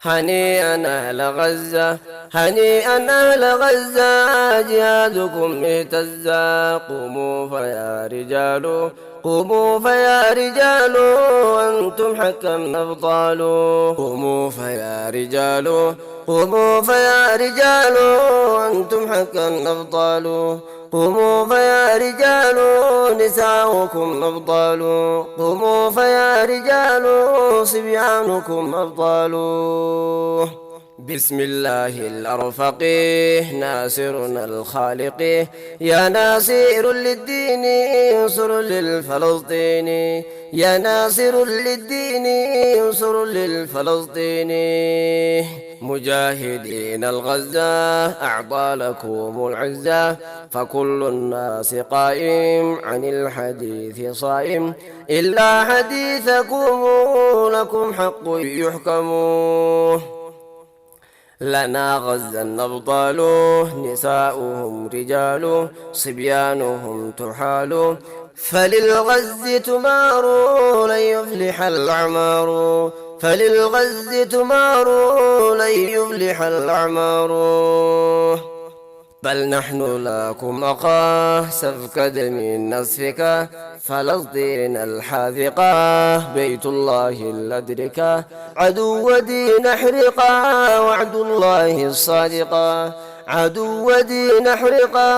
هنيئا أهل غزة، هنيئا أهل غزة، جهادكم اهتزا. قوموا فيا رجال، قوموا فيا رجال، أنتم حقا أبطال. قوموا فيا رجال، قوموا فيا رجال، أنتم حقا أبطال. قوموا فيا رجال، نساؤكم أبطال. قوموا فيا رجال، صبيانكم أبطال. بسم الله الأرفق ناصرنا الخالق، يا ناصر للدين انصر للفلسطين. يا ناصر للدين انصر للفلسطين. مجاهدين الغزة أعطى لكم العزة، فكل الناس قائم عن الحديث صائم، إلا حديثكم لكم حق يحكم. لنا غزا أبطال، نساؤهم رجال، صبيانهم تحال. فللغز تمار لن يفلح الأعمار، فللغز تمار لن يفلح الأعمار. بل نحن لكم أخاه سفك دم نسفك، فلسطين الحاذقة بيت الله الأدركة. عدو دين احرقا وعد الله الصادقا، عدو دين احرقا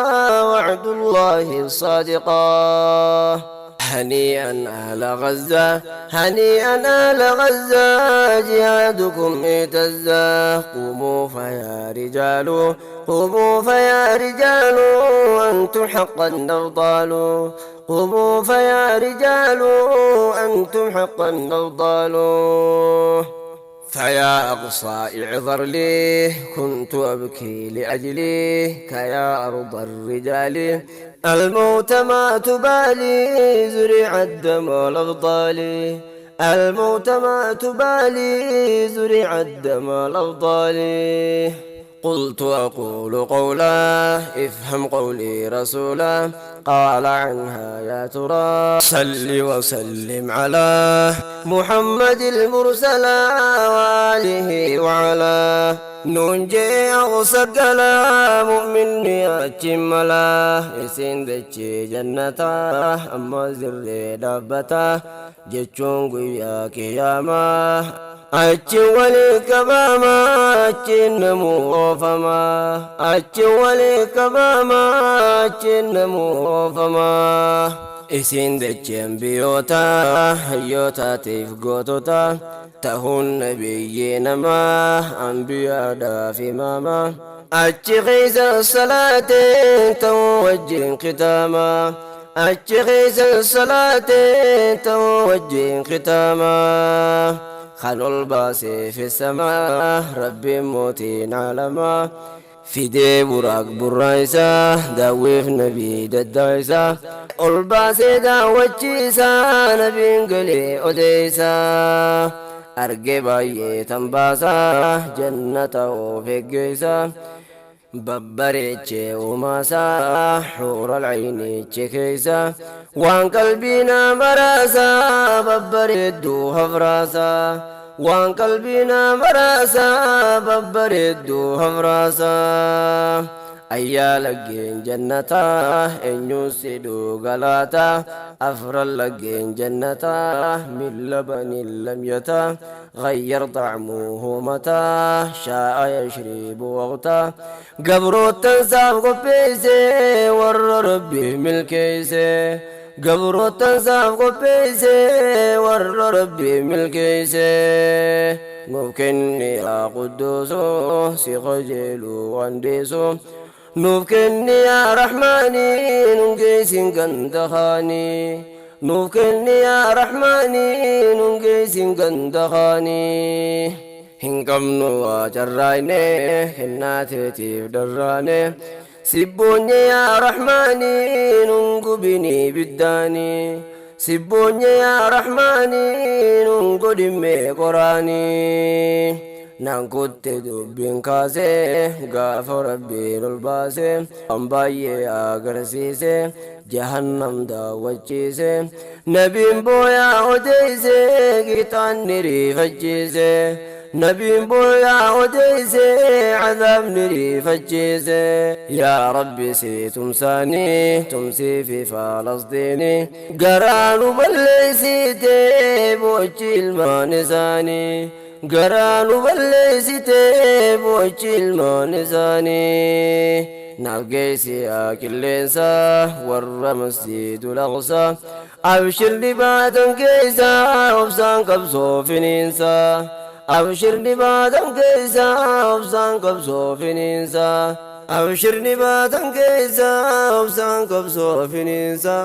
وعد الله الصادقا. هنيئا أهل غزة، هنيئا أهل غزة، جهادكم اهتزا. قوموا فيا رجال، قوموا فيا رجال، أنتم حقا أبطال. قوموا فيا رجال، أنتم حقا أبطال. فيا أقصى اعذر لي، كنت أبكي لأجلي كيا أرض الرجال. الموت ما تبالي زرع الدم الأبطال، الموت ما تبالي زرع الدم الأبطال. قلت أقول قولا افهم قولي رسولا، قال عنها يا ترى صل وسلم على محمد المرسلا وآله وعلى. نونجي أغسقلا مؤمن يأتملا، يسين دچي جنتا أما زر دابتا جچون قويا كياما. أچي ولي كباما أچي نمو فما، أچي ولي كباما أچي نمو فما. إسين دچين بيوتا هيوتا تفقوتوتا، تهون نبيين ما أنبياء دافي ماما. أچي غيز الصلاة توجه ختاما، أچي غيز الصلاة توجه ختاما. خلو الباسي في السماء ربي موتين علما، في دي براق برايسا داويف نبي ددايسا. الباسي داوچيسا نبي انقلي أديسا. أرقي باي تنباسا جنة فيقيسا. ببريتشي وماسا حور العين كيسا. وان قلبنا مراسا ببريدو هفراسا، وان قلبنا مراسا ببريدو هفراسا. أيا لقين جنتا إن يسدو غلاتا، أفر لقين جنتا من لبن لم يتا. غير طعمه متى شاء يشرب وقتا. قبرو تنساف قبيسي ور ربي ملكيسي، قبرو تنساف قبيسي ور ربي ملكيسي. ممكن يا قدوسو سيخجلو وانديسو، نوفكني يا رحماني ننقيس قندخاني، نوفكني يا رحماني ننقيس قندخاني. هنقمنو وجراني هناتي تيف دراني، سبوني يا رحماني ننقبني بالداني، سبوني يا رحماني ننقدمي قراني. نانكوت دوبين كاسي غاف ربي الباسي، أمباي أغرسيسي جهنم دا وچيسي. نبي بويا وديسي كتان نري فجيسي، نبي بويا وديسي عذاب نري فجيسي يا ربي سي تمساني تمسي في فلسطيني قرانو بلسيتي بوجي المانساني قرانو بلسيتي بوجي المانساني ناقيسي أكلينسا والرمسيد الأغصى أبشر لبادا كيسا وبسان قبصو فينينسا أبشر لبادا كيسا وبسان قبصو فينينسا أبشر لبادا كيسا وبسان قبصو فينينسا